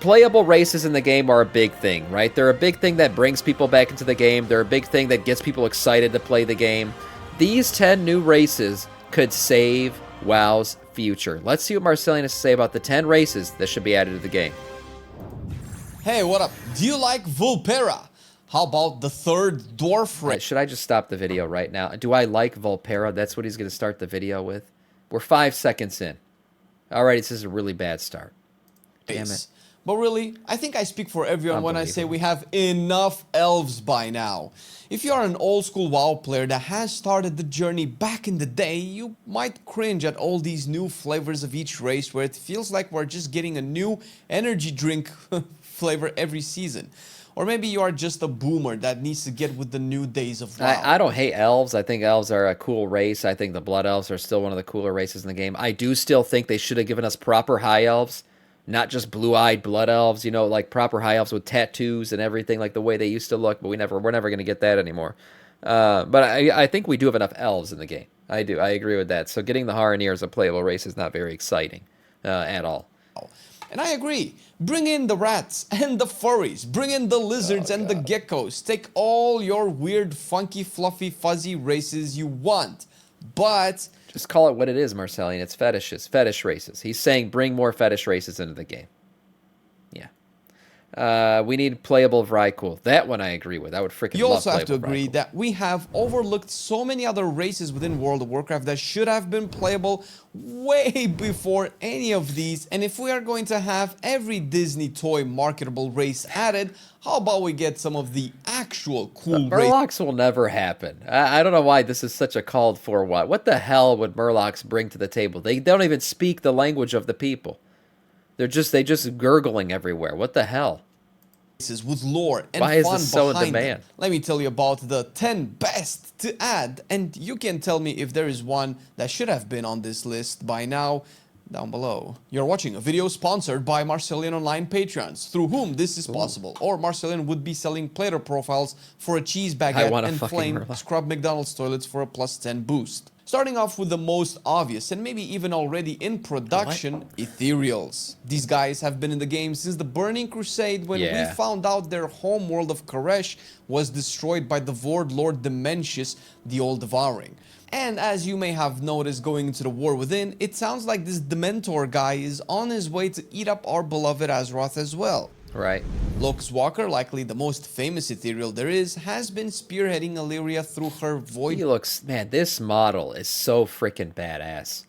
playable races in the game are a big thing, right? They're a big thing that brings people back into the game. They're a big thing that gets people excited to play the game. These 10 new races could save WoW's future. Let's see what Marcellian has to say about the 10 races that should be added to the game. Hey, what up? Do you like Vulpera? How about the third dwarf race? Right, should I just stop the video right now? Do I like Vulpera? That's what he's going to start the video with. We're 5 seconds in. Alright, this is a really bad start. Damn it. But really, I think I speak for everyone when I say we have enough elves by now. If you are an old school WoW player that has started the journey back in the day, you might cringe at all these new flavors of each race where it feels like we're just getting a new energy drink flavor every season. Or maybe you are just a boomer that needs to get with the new days of WoW. I don't hate elves. I think elves are a cool race. I think the blood elves are still one of the cooler races in the game. I do still think they should have given us proper high elves, not just blue-eyed blood elves, you know, like proper high elves with tattoos and everything like the way they used to look, but we're never going to get that anymore. But I think we do have enough elves in the game. I do. I agree with that. So getting the Haranier as a playable race is not very exciting at all. And I agree. Bring in the rats and the furries. Bring in the lizards and the geckos. Take all your weird, funky, fluffy, fuzzy races you want. But just call it what it is, Marcellian. It's fetishes. Fetish races. He's saying bring more fetish races into the game. We need playable Vrykul. That one I agree with. I would freaking love you also have to playable agree Vrykul. that we have overlooked so many other races within World of Warcraft that should have been playable way before any of these. And if we are going to have every Disney toy marketable race added, how about we get some of the actual cool races? Murlocs will never happen. I don't know why this is such a called for what. What the hell would Murlocs bring to the table? They don't even speak the language of the people. They just gurgling everywhere. What the hell? With lore and why fun is this so in behind demand? them. Let me tell you about the 10 best to add, and you can tell me if there is one that should have been on this list by now down below. You're watching a video sponsored by Marcellian Online Patreons, through whom this is possible. Or Marcellian would be selling player profiles for a cheese baguette and flame scrub McDonald's toilets for a +10 boost. Starting off with the most obvious and maybe even already in production, Ethereals. These guys have been in the game since the Burning Crusade when we found out their homeworld of Koresh was destroyed by the Vord Lord Dementius, the Old Devouring. And as you may have noticed going into the War Within, it sounds like this Dementor guy is on his way to eat up our beloved Azeroth as well. Right. Locus Walker, likely the most famous Ethereal there is, has been spearheading Illyria through her void. He looks, man, this model is so freaking badass.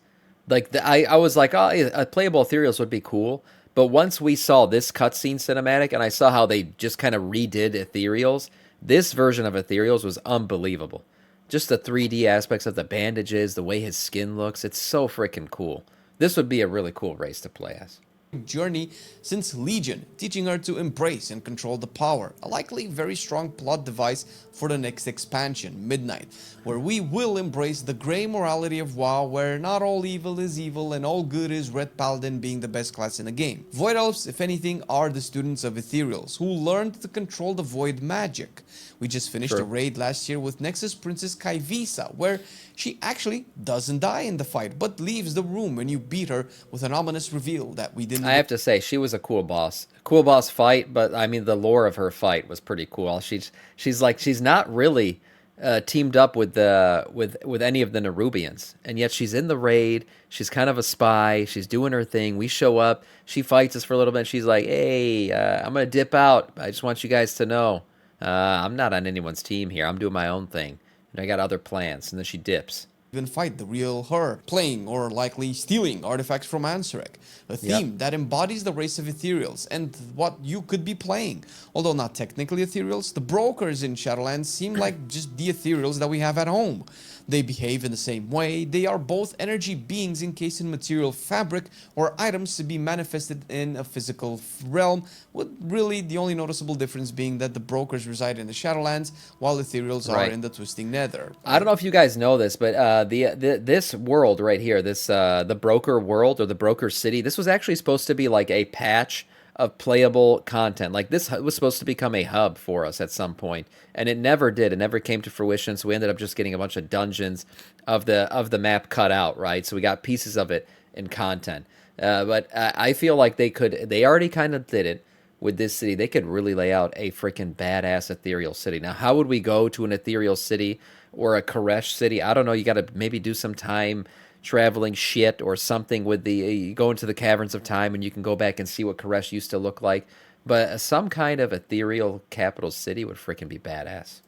Like, I was like, oh, a playable Ethereals would be cool. But once we saw this cutscene cinematic and I saw how they just kind of redid Ethereals, this version of Ethereals was unbelievable. Just the 3D aspects of the bandages, the way his skin looks, it's so freaking cool. This would be a really cool race to play as. Journey since Legion, teaching her to embrace and control the power, a likely very strong plot device for the next expansion, Midnight, where we will embrace the grey morality of WoW, where not all evil is evil and all good is Red Paladin being the best class in the game. Void Elves, if anything, are the students of Ethereals, who learned to control the Void magic. We just finished a raid last year with Nexus Princess Kaivisa, where she actually doesn't die in the fight, but leaves the room when you beat her with an ominous reveal that we didn't... I have to say, she was a cool boss. Cool boss fight, but I mean, the lore of her fight was pretty cool. She's not really teamed up with any of the Nerubians, and yet she's in the raid. She's kind of a spy. She's doing her thing. We show up. She fights us for a little bit. She's like, hey, I'm going to dip out. I just want you guys to know I'm not on anyone's team here. I'm doing my own thing. And I got other plans. And then she dips. Even fight the real her, playing or likely stealing artifacts from Ansarek, a theme that embodies the race of Ethereals and what you could be playing. Although not technically Ethereals, the brokers in Shadowlands seem like just the Ethereals that we have at home. They behave in the same way. They are both energy beings encased in material fabric or items to be manifested in a physical realm, with really the only noticeable difference being that the brokers reside in the Shadowlands while Ethereals are in the Twisting Nether. I don't know if you guys know this, but this world right here, this the broker world or the broker city, this was actually supposed to be like a patch of playable content. Like, this was supposed to become a hub for us at some point, and it never did. It never came to fruition, so we ended up just getting a bunch of dungeons of the map cut out, right? So we got pieces of it in content. But I feel like they already kind of did it with this city. They could really lay out a freaking badass ethereal city. Now, how would we go to an ethereal city or a Koresh city? I don't know. You got to maybe do some time traveling shit or something with you go into the caverns of time and you can go back and see what Koresh used to look like. But some kind of ethereal capital city would freaking be badass.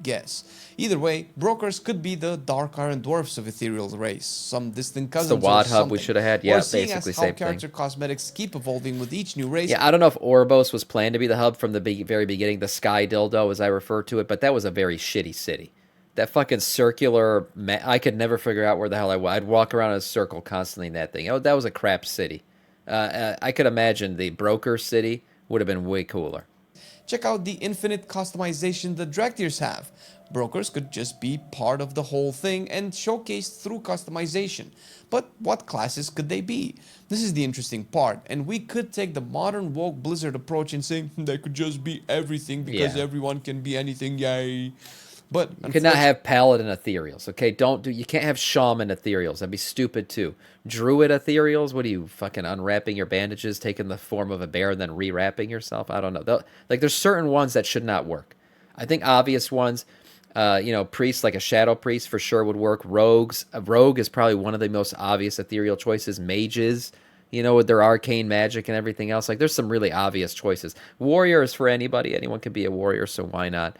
Guess. Either way, brokers could be the dark iron dwarfs of ethereal race, some distant It's cousins the or WAD hub something. we should have had. Or Yeah, seeing basically as how same character thing. cosmetics keep evolving with each new race. Yeah, I don't know if Orbos was planned to be the hub from the very beginning, the Sky Dildo, as I refer to it, but that was a very shitty city. That fucking circular, I could never figure out where the hell I was. I'd walk around in a circle constantly in that thing. Oh, that was a crap city. I could imagine the broker city would have been way cooler. Check out the infinite customization the Dragtiers have. Brokers could just be part of the whole thing and showcased through customization. But what classes could they be? This is the interesting part, and we could take the modern woke Blizzard approach and say they could just be everything because everyone can be anything, yay. But you could not have Paladin Ethereals, okay? You can't have Shaman Ethereals. That'd be stupid too. Druid Ethereals, what are you, fucking unwrapping your bandages, taking the form of a bear, and then rewrapping yourself? I don't know. There's certain ones that should not work. I think obvious ones, priests, like a Shadow Priest for sure would work. Rogues, a Rogue is probably one of the most obvious ethereal choices. Mages, with their arcane magic and everything else. Like, there's some really obvious choices. Warriors for anybody. Anyone can be a warrior, so why not?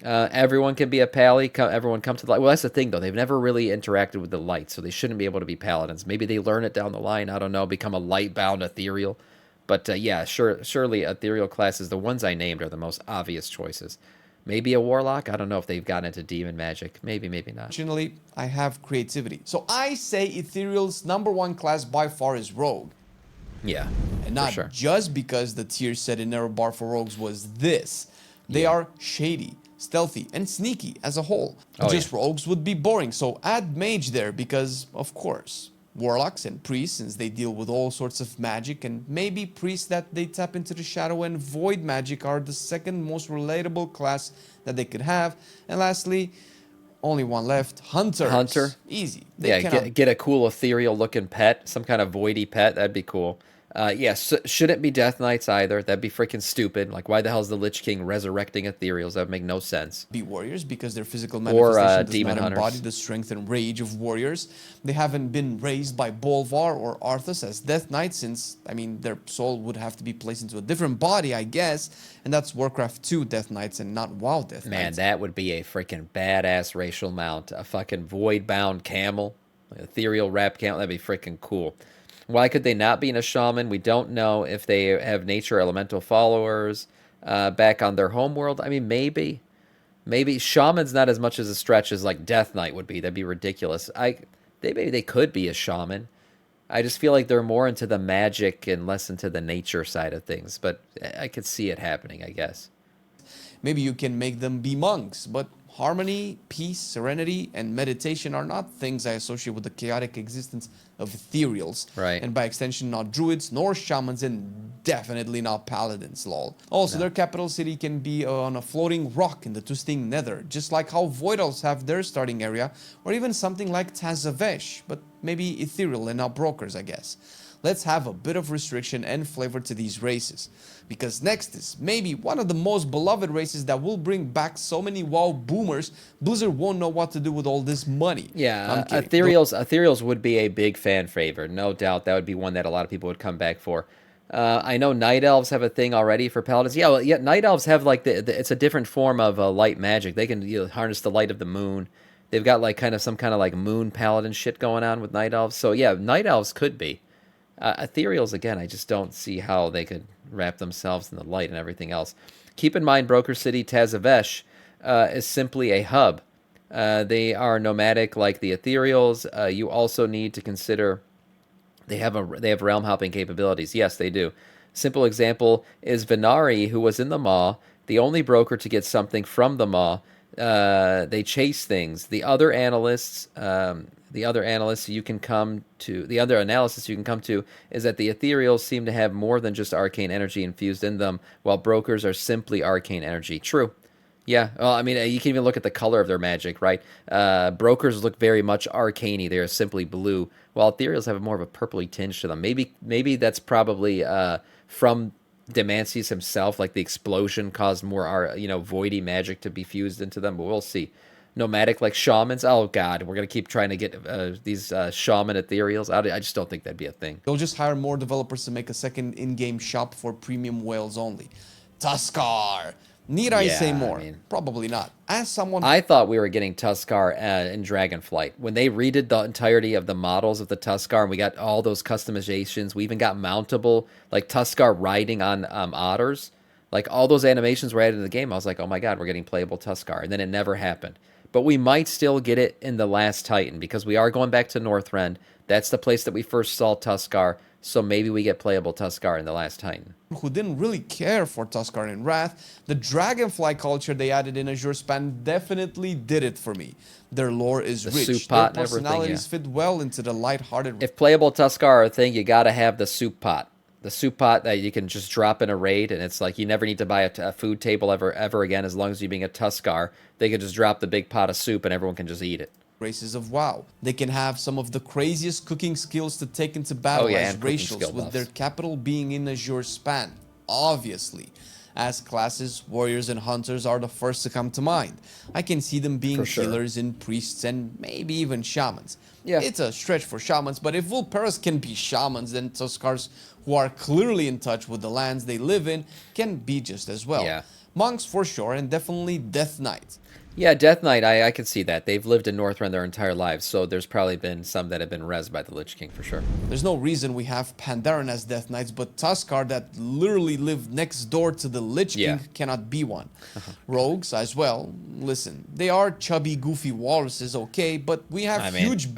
Everyone can be a pally. Everyone come to the light. Well, that's the thing, though. They've never really interacted with the light, so they shouldn't be able to be paladins. Maybe they learn it down the line. I don't know. Become a light-bound ethereal. But surely ethereal classes, the ones I named, are the most obvious choices. Maybe a warlock. I don't know if they've gotten into demon magic. Maybe not. Fortunately, I have creativity. So I say Ethereal's #1 class by far is Rogue. Yeah, and not sure. just because the tier set in Error Bar for Rogues was this. They are shady, stealthy, and sneaky as a whole. Rogues would be boring, so add Mage there because, of course. Warlocks and priests, since they deal with all sorts of magic, and maybe priests that they tap into the shadow and void magic are the second most relatable class that they could have. And lastly, only one left, Hunters. Hunter? Easy. Get a cool ethereal looking pet, some kind of voidy pet, that'd be cool. Shouldn't be Death Knights either. That'd be freaking stupid. Like, why the hell is the Lich King resurrecting Ethereals? That would make no sense. Be warriors because their physical manifestation does demon not hunters. embody the strength and rage of warriors. They haven't been raised by Bolvar or Arthas as Death Knights since, their soul would have to be placed into a different body, I guess. And that's Warcraft 2 Death Knights and not WoW Death Knights. Man, that would be a freaking badass racial mount. A fucking void-bound camel. Like ethereal wrapped camel. That'd be freaking cool. Why could they not be in a shaman? We don't know if they have nature elemental followers back on their homeworld. Maybe. Maybe shaman's not as much as a stretch as like Death Knight would be. That'd be ridiculous. Maybe they could be a shaman. I just feel like they're more into the magic and less into the nature side of things. But I could see it happening, I guess. Maybe you can make them be monks, but harmony, peace, serenity, and meditation are not things I associate with the chaotic existence of ethereals. Right. And by extension, not druids, nor shamans, and definitely not paladins, lol. Also, their capital city can be on a floating rock in the twisting nether, just like how Void Elves have their starting area, or even something like Tazavesh, but maybe ethereal and not brokers, I guess. Let's have a bit of restriction and flavor to these races. Because next is maybe one of the most beloved races that will bring back so many WoW boomers, Blizzard won't know what to do with all this money. Yeah, Ethereals would be a big fan favorite. No doubt that would be one that a lot of people would come back for. I know Night Elves have a thing already for Paladins. Yeah, Night Elves have like it's a different form of light magic. They can harness the light of the moon. They've got like some kind of like moon paladin shit going on with Night Elves. So yeah, Night Elves could be. Ethereals, again, I just don't see how they could wrap themselves in the light and everything else. Keep in mind, Broker City Tazavesh is simply a hub. They are nomadic like the Ethereals. You also need to consider they have realm hopping capabilities. Yes, they do. Simple example is Venari, who was in the Maw, the only broker to get something from the Maw. They chase things. The other analysis you can come to is that the Ethereals seem to have more than just arcane energy infused in them, while brokers are simply arcane energy. True. Yeah, well, I mean, you can even look at the color of their magic, right? Brokers look very much arcane-y. They're simply blue, while Ethereals have more of a purpley tinge to them. Maybe that's probably from Demancius himself, like the explosion caused more, voidy magic to be fused into them, but we'll see. Nomadic, like shamans, oh god, we're going to keep trying to get these shaman Ethereals. I just don't think that'd be a thing. They'll just hire more developers to make a second in-game shop for premium whales only. Tuskarr! Need I say Yeah, more? I mean, Probably not. As someone I thought we were getting Tuskarr in Dragonflight. When they redid the entirety of the models of the Tuskarr and we got all those customizations, we even got mountable, like Tuskarr riding on otters. Like all those animations were added in the game. I was like, oh my god, we're getting playable Tuskarr. And then it never happened. But we might still get it in the Last Titan because we are going back to Northrend. That's the place that we first saw Tuskarr. So maybe we get playable Tuskarr in the Last Titan. who didn't really care for Tuskarr in Wrath, the Dragonfly culture they added in Azure Span definitely did it for me. Their lore is rich, soup their pot and everything, personalities fit well into the lighthearted... If playable Tuskarr are a thing, you got to have the soup pot. The soup pot that you can just drop in a raid, and it's like you never need to buy a food table ever again as long as you being a Tuskarr. They can just drop the big pot of soup and everyone can just eat it. races of WoW. They can have some of the craziest cooking skills to take into battle as racials, with their capital being in Azure Span, obviously. As classes, warriors and hunters are the first to come to mind. I can see them being healers and priests and maybe even shamans. Yeah. It's a stretch for shamans, but if Vulperas can be shamans, then Tuskarrs, who are clearly in touch with the lands they live in, can be just as well. Yeah. Monks for sure, and definitely Death Knights. Yeah, Death Knight, I can see that. They've lived in Northrend their entire lives, so there's probably been some that have been rezzed by the Lich King for sure. There's no reason we have Pandaren as Death Knights, but Tuskarr that literally lived next door to the Lich King cannot be one. Rogues as well. Listen, they are chubby, goofy walruses, okay, but we have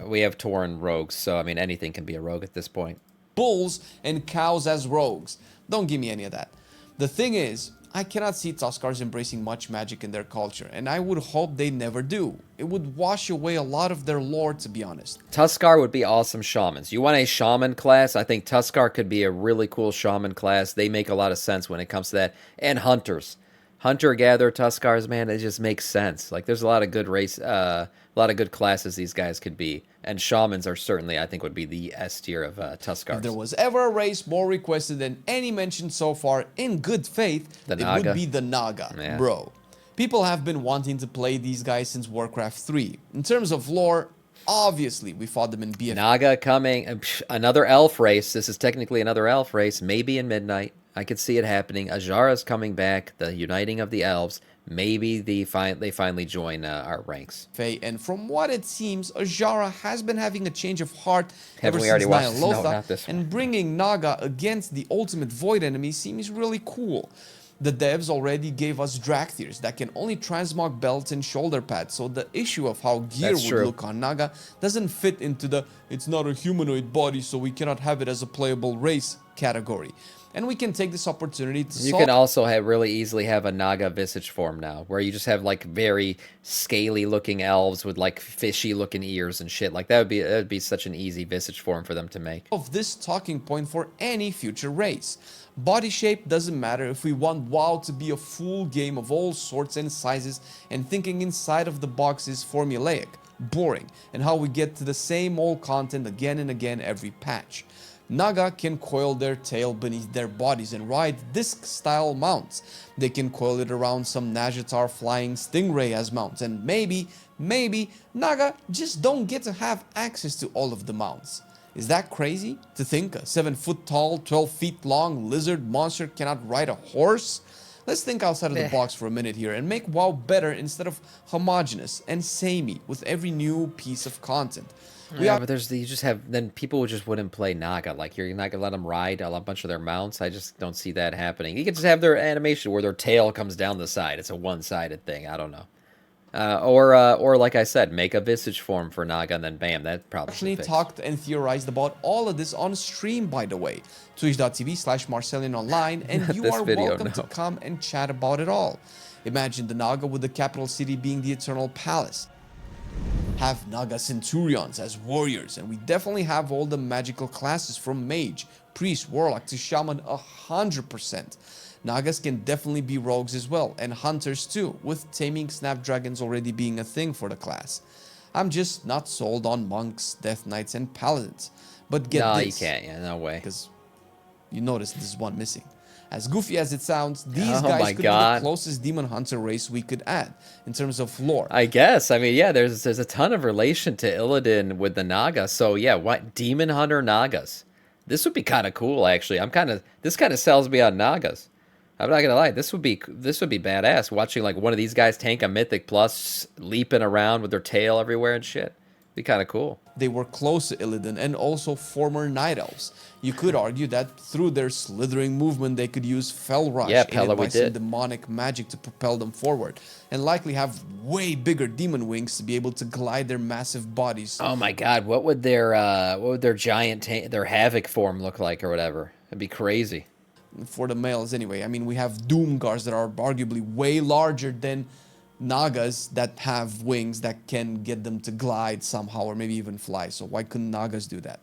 we have Tauren rogues, so I mean anything can be a rogue at this point. Bulls and cows as rogues. Don't give me any of that. The thing is, I cannot see Tuskarrs embracing much magic in their culture, and I would hope they never do. It would wash away a lot of their lore, to be honest. Tuskarr would be awesome shamans. You want a shaman class? I think Tuskarr could be a really cool shaman class. They make a lot of sense when it comes to that. And hunters. Hunter-gatherer Tuskarrs, man, it just makes sense. Like, there's a lot of good a lot of good classes these guys could be. And shamans are certainly, I think, would be the S tier of Tuskarrs. If there was ever a race more requested than any mentioned so far, in good faith, it would be the Naga. Yeah. Bro, people have been wanting to play these guys since Warcraft 3. In terms of lore, obviously, we fought them in BF. Naga coming, another elf race. This is technically another elf race, maybe in Midnight. I could see it happening. Ajara's coming back, the uniting of the elves. Maybe they finally join our ranks. And from what it seems, Ajara has been having a change of heart ever since Nyalotha, and bringing Naga against the ultimate void enemy seems really cool. The devs already gave us Draktheirs that can only transmog belts and shoulder pads, so the issue of how gear would look on Naga doesn't fit into the "it's not a humanoid body, so we cannot have it as a playable race" category. And we can take this opportunity to You can also really easily have a Naga visage form now, where you just have like very scaly looking elves with like fishy looking ears and shit. Like that would be such an easy visage form for them to make. Of this talking point for any future race. Body shape doesn't matter if we want WoW to be a full game of all sorts and sizes, and thinking inside of the box is formulaic, boring, and how we get to the same old content again and again every patch. Naga can coil their tail beneath their bodies and ride disc-style mounts. They can coil it around some Nazjatar flying stingray as mounts, and maybe Naga just don't get to have access to all of the mounts. Is that crazy to think a 7-foot tall, 12 feet long lizard monster cannot ride a horse? Let's think outside of the box for a minute here and make WoW better instead of homogenous and samey with every new piece of content. Yeah, but then people just wouldn't play Naga. Like, you're not gonna let them ride a bunch of their mounts. I just don't see that happening. You could just have their animation where their tail comes down the side. It's a one-sided thing. I don't know. Or like I said, make a visage form for Naga, and then bam, that probably actually talked and theorized about all of this on stream, by the way. Twitch.tv/MarcellianOnline, and you are welcome to come and chat about it all. Imagine the Naga with the capital city being the Eternal Palace. Have Naga Centurions as warriors, and we definitely have all the magical classes from Mage, Priest, Warlock to Shaman 100%. Nagas can definitely be rogues as well, and hunters too, with taming snapdragons already being a thing for the class. I'm just not sold on monks, death knights, and paladins. But get No, this, you can't. Yeah, no way. because you notice there's one missing. As goofy as it sounds, these Oh guys my could be God. the closest demon hunter race we could add in terms of lore. I guess. I mean, yeah, there's a ton of relation to Illidan with the Naga. So yeah, what demon hunter Nagas? This would be kind of cool, actually. This kind of sells me on Nagas. I'm not gonna lie, this would be badass. Watching like one of these guys tank a Mythic Plus, leaping around with their tail everywhere and shit. Be kind of cool. They were close to Illidan and also former Night Elves. You could argue that through their slithering movement, they could use Fell Rush aided by some demonic magic to propel them forward, and likely have way bigger demon wings to be able to glide their massive bodies. Oh my God, what would their giant their havoc form look like or whatever? It'd be crazy. For the males anyway. I mean, we have Doomguards that are arguably way larger than Nagas that have wings that can get them to glide somehow or maybe even fly. So why couldn't Nagas do that?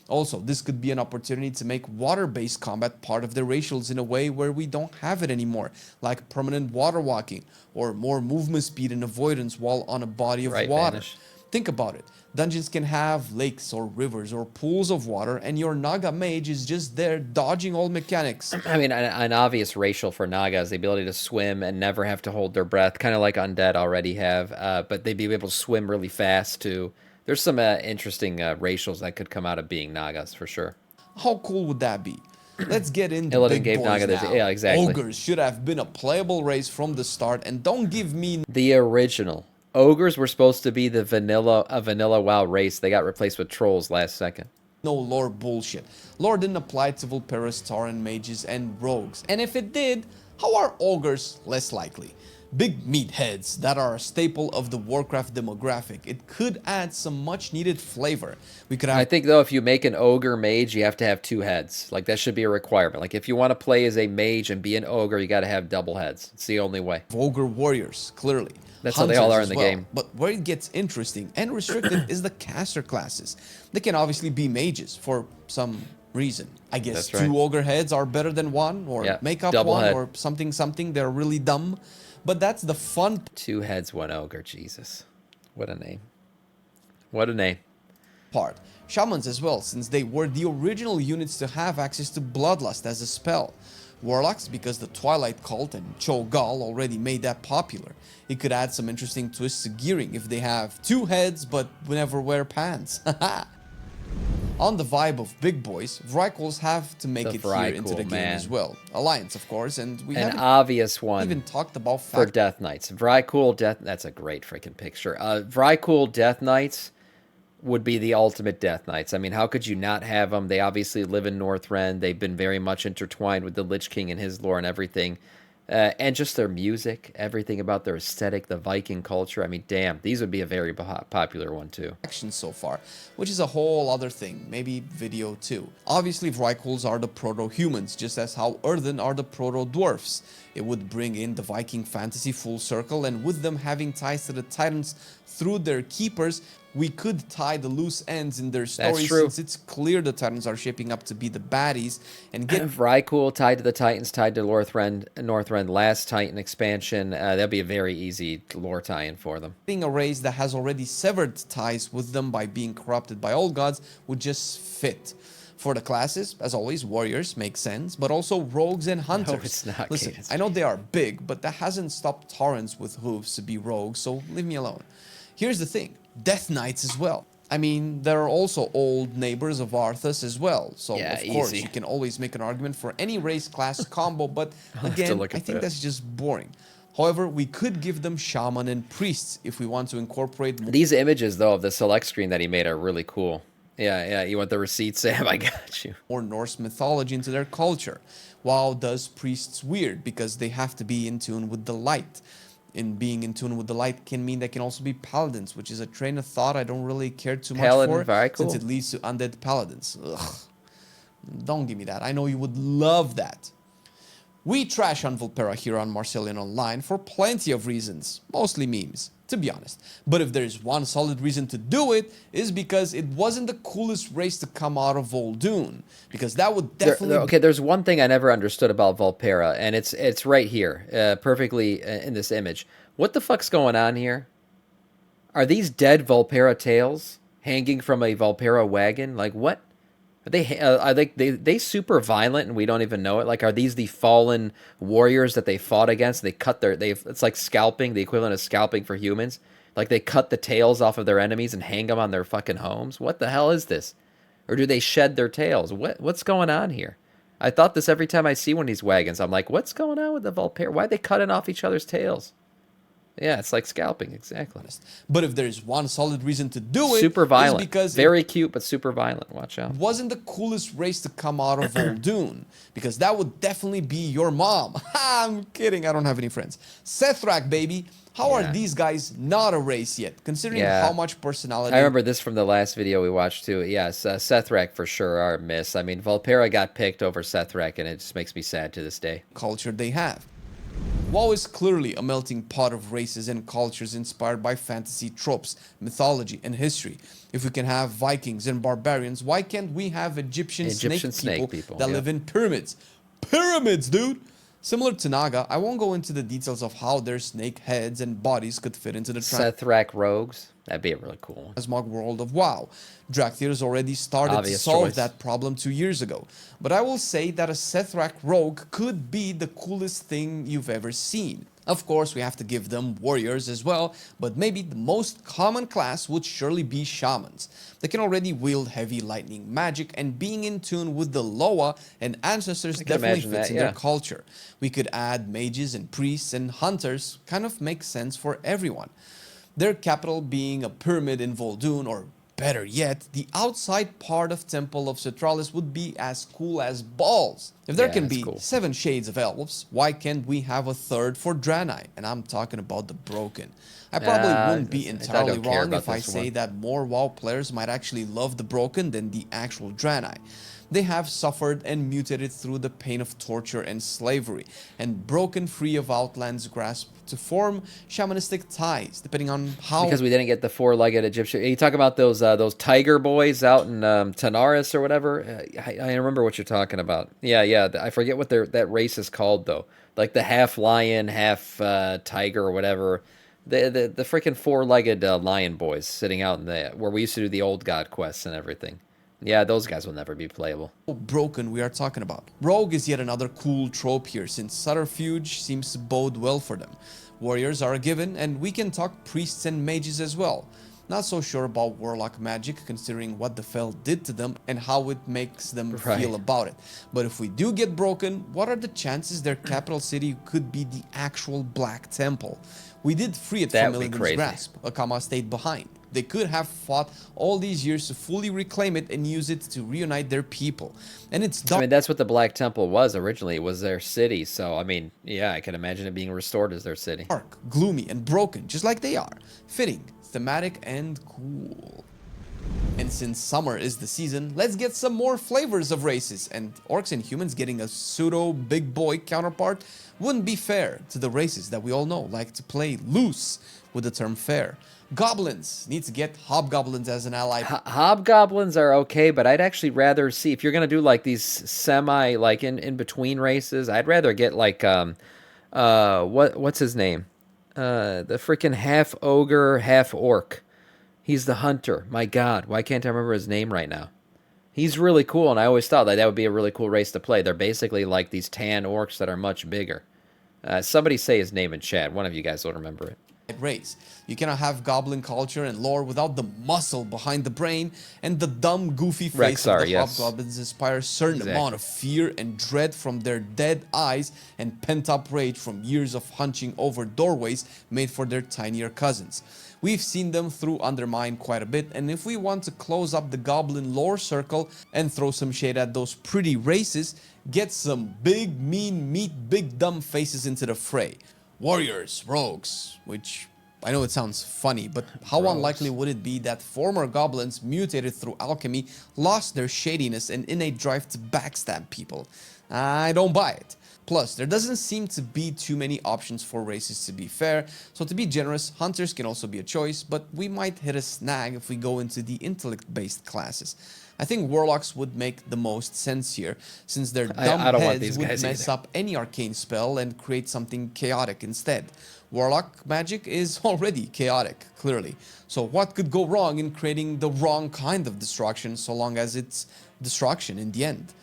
Also, this could be an opportunity to make water-based combat part of the racials in a way where we don't have it anymore, like permanent water walking or more movement speed and avoidance while on a body of water. Vanish. Think about it. Dungeons can have lakes or rivers or pools of water, and your Naga mage is just there dodging all mechanics. I mean, an obvious racial for Naga is the ability to swim and never have to hold their breath, kind of like undead already have, but they'd be able to swim really fast too. There's some interesting racials that could come out of being Nagas for sure. How cool would that be? Let's get into Illidan big gave boys Naga now. yeah, exactly. Ogres should have been a playable race from the start, and don't give me The original. Ogres were supposed to be a vanilla WoW race. They got replaced with trolls last second. no lore bullshit. Lore didn't apply to Vulpera's Tauren mages and rogues, and if it did, how are ogres less likely? Big meatheads that are a staple of the Warcraft demographic. It could add some much needed flavor. We could have I think though, if you make an ogre mage, you have to have 2 heads. Like that should be a requirement. Like if you want to play as a mage and be an ogre, you got to have double heads. It's the only way. ogre warriors, clearly. That's how they all are in Hunters the as well. game. But where it gets interesting and restricted is the caster classes. They can obviously be mages for some reason. I guess That's 2 right. ogre heads are better than 1, or Yeah, make up double 1, head. or something. They're really dumb. But that's the fun 2 heads, 1 ogre. Jesus. What a name. What a name. part. Shamans as well, since they were the original units to have access to Bloodlust as a spell. Warlocks, because the Twilight Cult and Cho'Gall already made that popular. It could add some interesting twists to gearing if they have 2 heads but never wear pants. On the vibe of big boys, Vrykuls have to make The it here into Vrykul, the game man. as well. Alliance, of course, and we An haven't obvious one. even talked about For fact. Death Knights. Vrykul Death... That's a great freaking picture. Vrykul Death Knights would be the ultimate Death Knights. I mean, how could you not have them? They obviously live in Northrend. They've been very much intertwined with the Lich King and his lore and everything. And just their music, everything about their aesthetic, the Viking culture. I mean, damn, these would be a very popular one too. Action so far, which is a whole other thing, maybe video too. Obviously, Vrykuls are the proto-humans, just as how Earthen are the proto-dwarfs. It would bring in the Viking fantasy full circle, and with them having ties to the Titans through their keepers, we could tie the loose ends in their stories, true. since it's clear the Titans are shaping up to be the baddies, and get Vrykul tied to the Titans, tied to Northrend last Titan expansion. That'd be a very easy lore tie-in for them. being a race that has already severed ties with them by being corrupted by old gods would just fit. For the classes, as always, warriors make sense, but also rogues and hunters. it's not, Listen, Kate. I know they are big, but that hasn't stopped Taurens with hooves to be rogues, so leave me alone. Here's the thing, Death Knights as well. I mean, there are also old neighbors of Arthas as well, so Yeah, of course easy. you can always make an argument for any race class combo, but have to again, look I at think that. that's just boring. However, we could give them shaman and priests if we want to incorporate more These images, though, of the select screen that he made are really cool. Yeah, you want the receipt, Sam? I got you. Norse mythology into their culture. WoW does priests weird because they have to be in tune with the light. In being in tune with the light can mean they can also be paladins, which is a train of thought I don't really care too much Paladin, for, very since cool. it leads to undead paladins. Ugh. Don't give me that. I know you would love that. We trash on Vulpera here on Marsilian Online for plenty of reasons, mostly memes, to be honest. But if there's one solid reason to do it, is because it wasn't the coolest race to come out of Vol'dun. Because that would definitely... Okay, there's one thing I never understood about Vulpera, and it's right here, perfectly in this image. What the fuck's going on here? Are these dead Vulpera tails hanging from a Vulpera wagon? Like, what? Are they super violent and we don't even know it? Like, are these the fallen warriors that they fought against? They cut it's like scalping, the equivalent of scalping for humans. Like, they cut the tails off of their enemies and hang them on their fucking homes. What the hell is this? Or do they shed their tails? What's going on here? I thought this every time I see one of these wagons. I'm like, what's going on with the Vulpera? Why are they cutting off each other's tails? Yeah, it's like scalping, exactly. But if there's one solid reason to do it, super violent. It's because very cute, but super violent. Watch out. It wasn't the coolest race to come out of Vol'dun, because that would definitely be your mom. I'm kidding, I don't have any friends. Sethrak, baby. How are these guys not a race yet, considering how much personality... I remember this from the last video we watched, too. Yes, Sethrak for sure are a miss. I mean, Vulpera got picked over Sethrak, and it just makes me sad to this day. Culture they have. WoW is clearly a melting pot of races and cultures inspired by fantasy tropes, mythology, and history. If we can have Vikings and barbarians, why can't we have Egyptian snake people that live in pyramids? Pyramids, dude! Similar to Naga, I won't go into the details of how their snake heads and bodies could fit into the Sethrak rogues. That'd be really cool. Transmog world of WoW. Drakthir's already started to solve that problem 2 years ago. But I will say that a Sethrak rogue could be the coolest thing you've ever seen. Of course, we have to give them warriors as well, but maybe the most common class would surely be shamans. They can already wield heavy lightning magic, and being in tune with the Loa and ancestors definitely fits in their culture. We could add mages and priests and hunters, kind of makes sense for everyone. Their capital being a pyramid in Vol'dun, or better yet, the outside part of Temple of Citralis would be as cool as balls. If there can be 7 shades of elves, why can't we have a third for Draenei? And I'm talking about the Broken. I probably wouldn't be entirely wrong if I say that more WoW players might actually love the Broken than the actual Draenei. They have suffered and mutated through the pain of torture and slavery, and broken free of Outland's grasp to form shamanistic ties, depending on how... Because we didn't get the 4-legged Egyptian... You talk about those tiger boys out in Tanaris or whatever? I remember what you're talking about. Yeah, I forget what that race is called, though. Like the half lion, half tiger or whatever. The freaking 4-legged lion boys sitting out in where we used to do the old god quests and everything. Yeah, those guys will never be playable. Broken we are talking about. Rogue is yet another cool trope here, since subterfuge seems to bode well for them. Warriors are a given, and we can talk priests and mages as well. Not so sure about warlock magic, considering what the Fel did to them and how it makes them feel about it. But if we do get Broken, what are the chances their capital city could be the actual Black Temple? We did free it from Illidan's grasp. Akama stayed behind. They could have fought all these years to fully reclaim it and use it to reunite their people. And it's I mean, that's what the Black Temple was originally. It was their city. So, I mean, yeah, I can imagine it being restored as their city. Dark, gloomy, and broken, just like they are. Fitting, thematic, and cool. And since summer is the season, let's get some more flavors of races. And orcs and humans getting a pseudo big boy counterpart wouldn't be fair to the races that we all know like to play loose with the term fair. Goblins need to get hobgoblins as an ally. Hobgoblins are okay, but I'd actually rather see, if you're gonna do like these semi like in between races, I'd rather get like what's his name, the freaking half ogre, half orc. He's the hunter. My God, why can't I remember his name right now? He's really cool, and I always thought that would be a really cool race to play. They're basically like these tan orcs that are much bigger. Somebody say his name in chat. One of you guys will remember it. Race. You cannot have goblin culture and lore without the muscle behind the brain, and the dumb, goofy face of the hobgoblins inspires a certain amount of fear and dread from their dead eyes and pent-up rage from years of hunching over doorways made for their tinier cousins. We've seen them through Undermine quite a bit, and if we want to close up the goblin lore circle and throw some shade at those pretty races, get some big, mean, big dumb faces into the fray. Warriors, rogues, which I know it sounds funny, but how unlikely would it be that former goblins mutated through alchemy lost their shadiness and innate drive to backstab people? I don't buy it. Plus, there doesn't seem to be too many options for races to be fair, so to be generous, hunters can also be a choice, but we might hit a snag if we go into the intellect-based classes. I think Warlocks would make the most sense here, since their dumb I don't want heads these would guys mess either. up any arcane spell and create something chaotic instead. Warlock magic is already chaotic, clearly. So what could go wrong in creating the wrong kind of destruction so long as it's destruction in the end?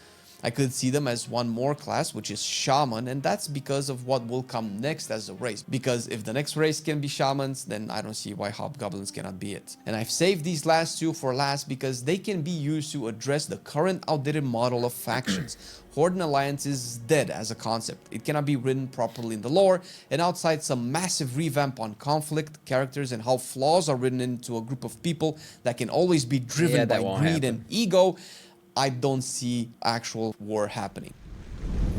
I could see them as one more class, which is Shaman, and that's because of what will come next as a race. Because if the next race can be Shamans, then I don't see why Hobgoblins cannot be it. And I've saved these last two for last because they can be used to address the current outdated model of factions. Horde and Alliance is dead as a concept. It cannot be written properly in the lore, and outside some massive revamp on conflict, characters, and how flaws are written into a group of people that can always be driven by greed and ego, I don't see actual war happening.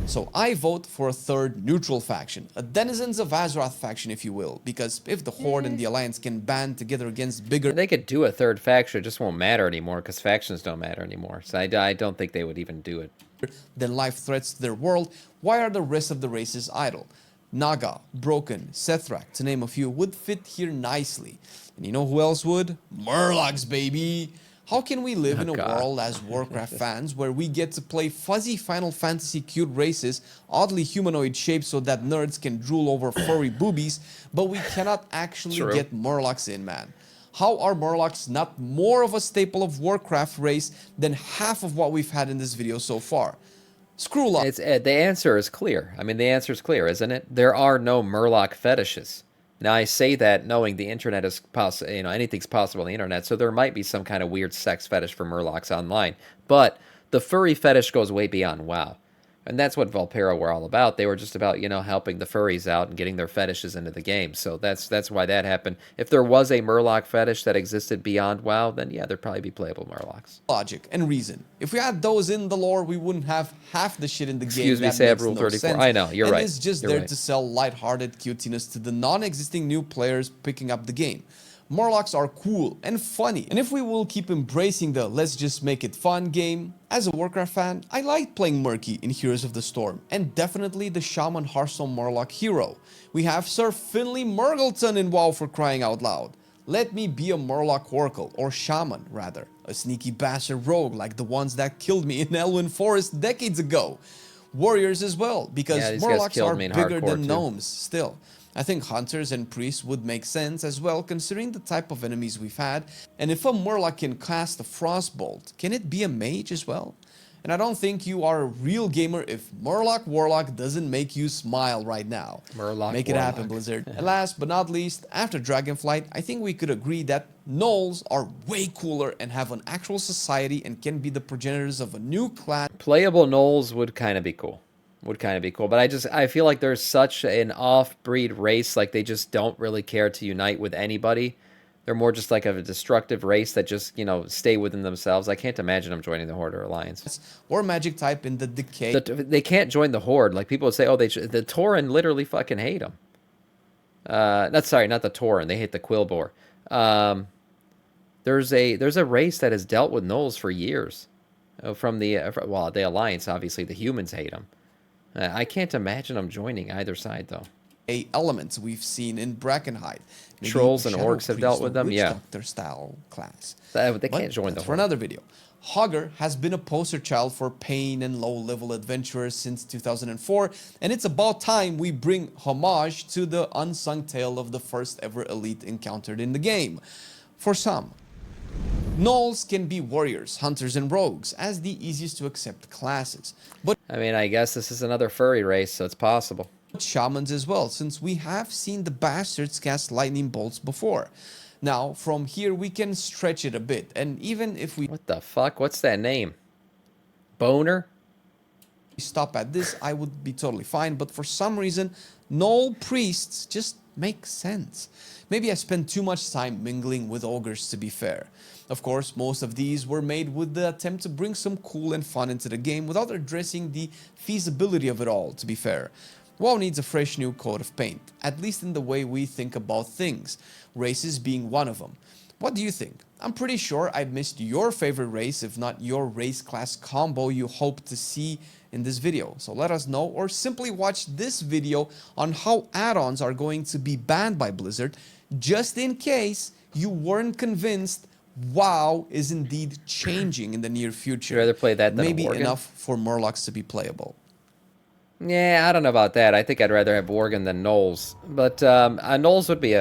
So I vote for a third neutral faction, a Denizens of Azeroth faction if you will, because if the Horde and the Alliance can band together against bigger... They could do a third faction, it just won't matter anymore because factions don't matter anymore. So I don't think they would even do it. Then life threats to their world, why are the rest of the races idle? Naga, Broken, Sethrak, to name a few, would fit here nicely. And you know who else would? Murlocs, baby! How can we live in a world as Warcraft fans where we get to play fuzzy Final Fantasy cute races, oddly humanoid shapes so that nerds can drool over furry boobies, but we cannot actually get Murlocs in, man? How are Murlocs not more of a staple of Warcraft race than half of what we've had in this video so far? Screw luck. The answer is clear. I mean, the answer is clear, isn't it? There are no Murloc fetishes. Now, I say that knowing the internet is possible, anything's possible on the internet, so there might be some kind of weird sex fetish for Murlocs online. But the furry fetish goes way beyond WoW. And that's what Valpera were all about. They were just about, helping the furries out and getting their fetishes into the game. So that's why that happened. If there was a Murloc fetish that existed beyond WoW, then yeah, there'd probably be playable Murlocs. Logic and reason. If we had those in the lore, we wouldn't have half the shit in the game. Excuse me, Sab, Rule 34. I know, you're right. And it's just there to sell lighthearted cuteness to the non-existing new players picking up the game. Murlocs are cool and funny, and if we will keep embracing the let's just make it fun game, as a Warcraft fan, I like playing Murky in Heroes of the Storm, and definitely the Shaman Hearthstone Murloc hero. We have Sir Finley Murgleton in WoW for crying out loud. Let me be a Murloc Oracle, or Shaman rather, a sneaky bastard rogue like the ones that killed me in Elwyn Forest decades ago. Warriors as well, because Murlocs are bigger than gnomes still. I think hunters and priests would make sense as well considering the type of enemies we've had. And if a Murloc can cast a Frostbolt, can it be a mage as well? And I don't think you are a real gamer if Murloc Warlock doesn't make you smile right now. Make it happen, Blizzard. And last but not least, after Dragonflight, I think we could agree that Gnolls are way cooler and have an actual society and can be the progenitors of a new class. Playable Gnolls would kind of be cool. But I feel like there's such an off-breed race, like they just don't really care to unite with anybody. They're more just like a destructive race that just, stay within themselves. I can't imagine them joining the Horde or Alliance. Or magic type in the Decay. They can't join the Horde. Like people would say, oh, the Tauren literally fucking hate them. Not the Tauren. They hate the Quillbore. There's a race that has dealt with Gnolls for years. From the Alliance, obviously the humans hate them. I can't imagine them joining either side, though. Elements we've seen in Brackenhide. Maybe Trolls and orcs have dealt with them, yeah. Doctor style class. They can't join the Horde. For another video. Hogger has been a poster child for pain and low-level adventurers since 2004, and it's about time we bring homage to the unsung tale of the first ever elite encountered in the game. For some, Gnolls can be warriors, hunters, and rogues as the easiest to accept classes. But I mean, I guess this is another furry race, so it's possible. Shamans as well, since we have seen the bastards cast lightning bolts before. Now, from here we can stretch it a bit, and even if we... What the fuck? What's that name? Boner? Stop at this, I would be totally fine, but for some reason, Gnoll priests just make sense. Maybe I spend too much time mingling with ogres, to be fair. Of course, most of these were made with the attempt to bring some cool and fun into the game without addressing the feasibility of it all, to be fair. WoW needs a fresh new coat of paint, at least in the way we think about things, races being one of them. What do you think? I'm pretty sure I missed your favorite race, if not your race class combo you hope to see in this video. So let us know, or simply watch this video on how add-ons are going to be banned by Blizzard, just in case you weren't convinced WoW is indeed changing in the near future. You'd rather play that than maybe a Worgen? enough for Murlocs to be playable. Yeah, I don't know about that. I think I'd rather have Worgen than Gnolls. But Gnolls would be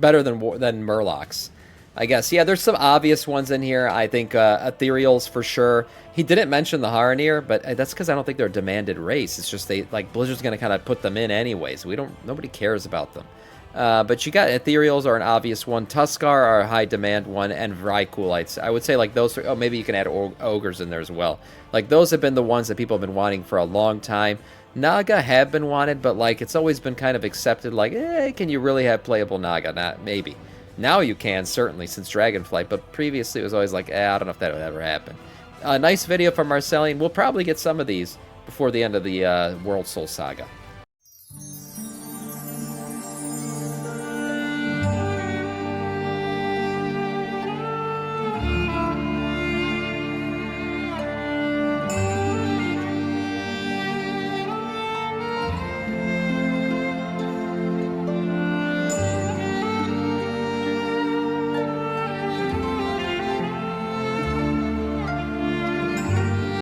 better than Murlocs, I guess. Yeah, there's some obvious ones in here. I think Ethereals for sure. He didn't mention the Haranir, but that's because I don't think they're a demanded race. It's just Blizzard's going to kind of put them in anyways. Nobody cares about them. But you got Ethereals are an obvious one. Tuskarr are a high demand one, and Vrykul. I would say like those three. Oh, maybe you can add Ogres in there as well. Like those have been the ones that people have been wanting for a long time. Naga have been wanted, but like it's always been kind of accepted. Like, can you really have playable Naga? Not maybe. Now you can, certainly, since Dragonflight, but previously it was always like, I don't know if that would ever happen. A nice video from Marcellian. We'll probably get some of these before the end of the World Soul Saga.